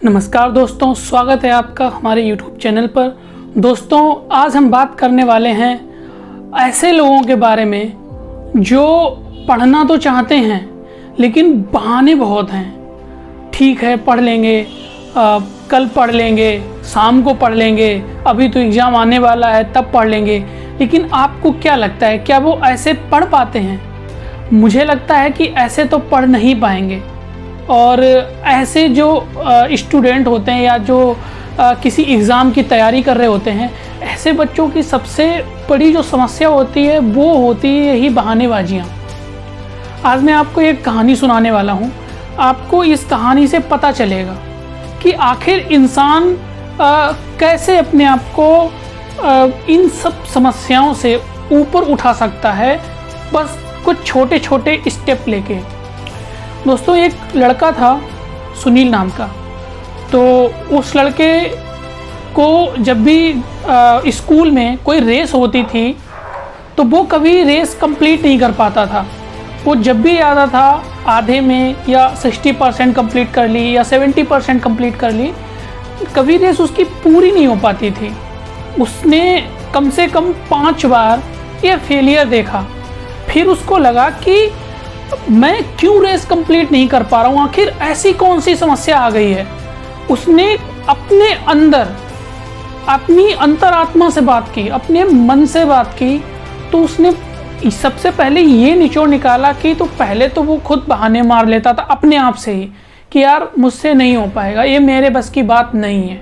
नमस्कार दोस्तों, स्वागत है आपका हमारे YouTube चैनल पर। दोस्तों, आज हम बात करने वाले हैं ऐसे लोगों के बारे में जो पढ़ना तो चाहते हैं लेकिन बहाने बहुत हैं। ठीक है, पढ़ लेंगे, कल पढ़ लेंगे, शाम को पढ़ लेंगे, अभी तो एग्ज़ाम आने वाला है तब पढ़ लेंगे। लेकिन आपको क्या लगता है, क्या वो ऐसे पढ़ पाते हैं? मुझे लगता है कि ऐसे तो पढ़ नहीं पाएंगे। और ऐसे जो स्टूडेंट होते हैं या जो किसी एग्ज़ाम की तैयारी कर रहे होते हैं, ऐसे बच्चों की सबसे बड़ी जो समस्या होती है वो होती है यही बहानेबाजियाँ। आज मैं आपको एक कहानी सुनाने वाला हूँ। आपको इस कहानी से पता चलेगा कि आखिर इंसान कैसे अपने आप को इन सब समस्याओं से ऊपर उठा सकता है, बस कुछ छोटे छोटे स्टेप लेके। दोस्तों, एक लड़का था सुनील नाम का। तो उस लड़के को जब भी स्कूल में कोई रेस होती थी तो वो कभी रेस कंप्लीट नहीं कर पाता था। वो जब भी आता था आधे में या 60% कंप्लीट कर ली या 70% कंप्लीट कर ली, कभी रेस उसकी पूरी नहीं हो पाती थी। उसने कम से कम 5 बार ये फेलियर देखा। फिर उसको लगा कि मैं क्यों रेस कंप्लीट नहीं कर पा रहा हूँ, आखिर ऐसी कौन सी समस्या आ गई है। उसने अपने अंदर अपनी अंतरात्मा से बात की, अपने मन से बात की। तो उसने सबसे पहले ये निचोड़ निकाला कि तो पहले तो वो खुद बहाने मार लेता था अपने आप से ही कि यार मुझसे नहीं हो पाएगा, ये मेरे बस की बात नहीं है।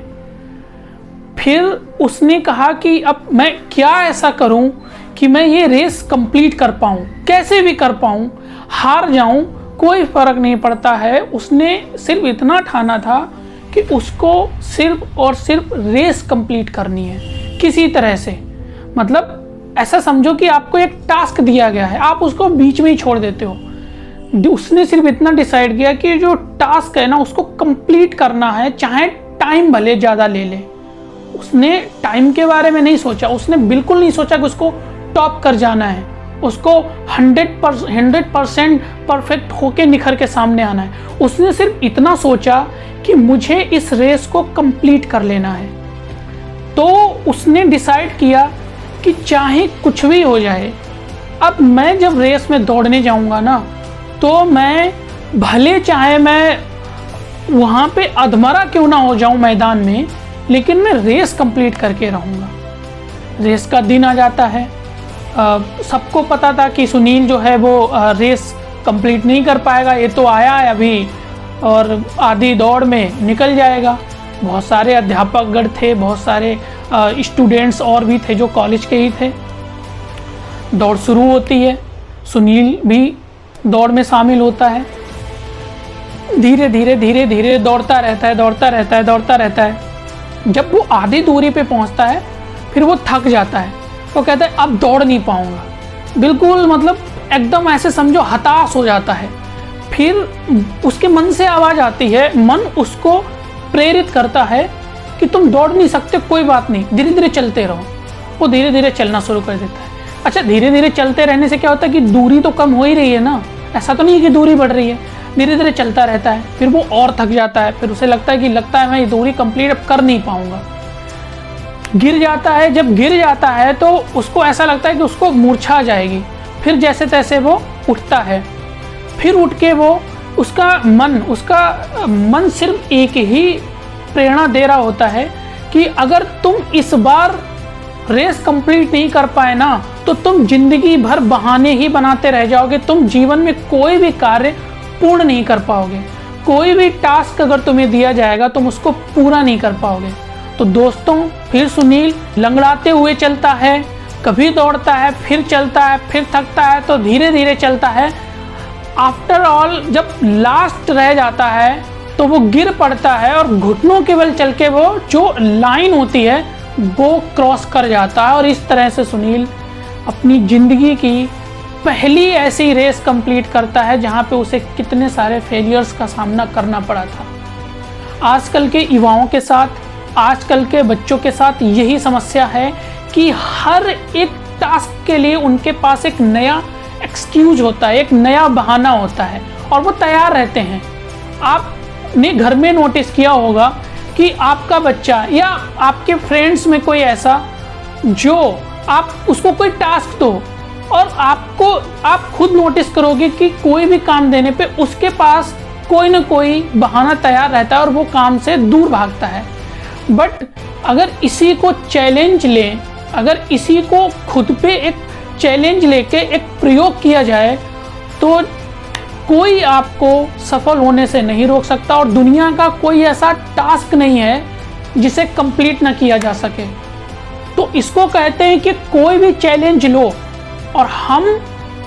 फिर उसने कहा कि अब मैं क्या ऐसा करूं कि मैं ये रेस कंप्लीट कर पाऊं, कैसे भी कर पाऊं, हार जाऊं कोई फ़र्क नहीं पड़ता है। उसने सिर्फ इतना ठाना था कि उसको सिर्फ और सिर्फ रेस कंप्लीट करनी है किसी तरह से। मतलब ऐसा समझो कि आपको एक टास्क दिया गया है, आप उसको बीच में ही छोड़ देते हो। उसने सिर्फ इतना डिसाइड किया कि जो टास्क है ना उसको कंप्लीट करना है, चाहे टाइम भले ज़्यादा ले ले। उसने टाइम के बारे में नहीं सोचा, उसने बिल्कुल नहीं सोचा कि उसको टॉप कर जाना है, उसको 100% परफेक्ट होके निखर के सामने आना है। उसने सिर्फ इतना सोचा कि मुझे इस रेस को कंप्लीट कर लेना है। तो उसने डिसाइड किया कि चाहे कुछ भी हो जाए, अब मैं जब रेस में दौड़ने जाऊंगा ना, तो मैं भले चाहे मैं वहाँ पे अधमरा क्यों ना हो जाऊं मैदान में, लेकिन मैं रेस कंप्लीट करके रहूँगा। रेस का दिन आ जाता है। सबको पता था कि सुनील जो है वो रेस कंप्लीट नहीं कर पाएगा, ये तो आया है अभी और आधी दौड़ में निकल जाएगा। बहुत सारे अध्यापकगण थे, बहुत सारे स्टूडेंट्स और भी थे जो कॉलेज के ही थे। दौड़ शुरू होती है, सुनील भी दौड़ में शामिल होता है। धीरे धीरे धीरे धीरे दौड़ता रहता है। जब वो आधी दूरी पे पहुंचता है फिर वो थक जाता है। वो कहता है अब दौड़ नहीं पाऊंगा, बिल्कुल मतलब एकदम ऐसे समझो हताश हो जाता है। फिर उसके मन से आवाज़ आती है, मन उसको प्रेरित करता है कि तुम दौड़ नहीं सकते, कोई बात नहीं, धीरे धीरे चलते रहो। वो धीरे धीरे चलना शुरू कर देता है। अच्छा, धीरे धीरे चलते रहने से क्या होता है कि दूरी तो कम हो ही रही है ना, ऐसा तो नहीं है कि दूरी बढ़ रही है। धीरे धीरे चलता रहता है, फिर वो और थक जाता है। फिर उसे लगता है मैं ये दूरी कंप्लीट अब कर नहीं पाऊंगा। गिर जाता है। जब गिर जाता है तो उसको ऐसा लगता है कि उसको मूर्छा आ जाएगी। फिर जैसे तैसे वो उठता है। फिर उठ के वो उसका मन सिर्फ एक ही प्रेरणा दे रहा होता है कि अगर तुम इस बार रेस कंप्लीट नहीं कर पाए ना, तो तुम जिंदगी भर बहाने ही बनाते रह जाओगे। तुम जीवन में कोई भी कार्य पूर्ण नहीं कर पाओगे। कोई भी टास्क अगर तुम्हें दिया जाएगा तुम उसको पूरा नहीं कर पाओगे। तो दोस्तों, फिर सुनील लंगड़ाते हुए चलता है, कभी दौड़ता है, फिर चलता है, फिर थकता है, तो धीरे धीरे चलता है। आफ्टर ऑल जब लास्ट रह जाता है तो वो गिर पड़ता है और घुटनों के बल चल के वो जो लाइन होती है वो क्रॉस कर जाता है। और इस तरह से सुनील अपनी ज़िंदगी की पहली ऐसी रेस कंप्लीट करता है जहाँ पे उसे कितने सारे फेलियर्स का सामना करना पड़ा था। आजकल के युवाओं के साथ, आजकल के बच्चों के साथ यही समस्या है कि हर एक टास्क के लिए उनके पास एक नया एक्सक्यूज होता है, एक नया बहाना होता है और वो तैयार रहते हैं। आप आपने घर में नोटिस किया होगा कि आपका बच्चा या आपके फ्रेंड्स में कोई ऐसा जो आप उसको कोई टास्क दो और आप खुद नोटिस करोगे कि कोई भी काम देने पे उसके पास कोई ना कोई बहाना तैयार रहता है और वो काम से दूर भागता है। बट अगर इसी को चैलेंज लें, अगर इसी को खुद पे एक चैलेंज लेके एक प्रयोग किया जाए तो कोई आपको सफल होने से नहीं रोक सकता और दुनिया का कोई ऐसा टास्क नहीं है जिसे कंप्लीट ना किया जा सके। तो इसको कहते हैं कि कोई भी चैलेंज लो और हम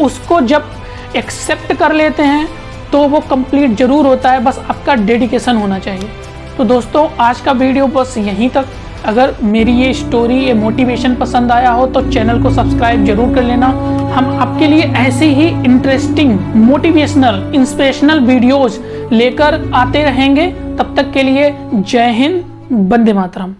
उसको जब एक्सेप्ट कर लेते हैं तो वो कंप्लीट जरूर होता है, बस आपका डेडिकेशन होना चाहिए। तो दोस्तों आज का वीडियो बस यहीं तक। अगर मेरी ये स्टोरी, ये मोटिवेशन पसंद आया हो तो चैनल को सब्सक्राइब जरूर कर लेना। हम आपके लिए ऐसे ही इंटरेस्टिंग, मोटिवेशनल, इंस्पिरेशनल वीडियोज लेकर आते रहेंगे। तब तक के लिए जय हिंद, वंदे मातरम।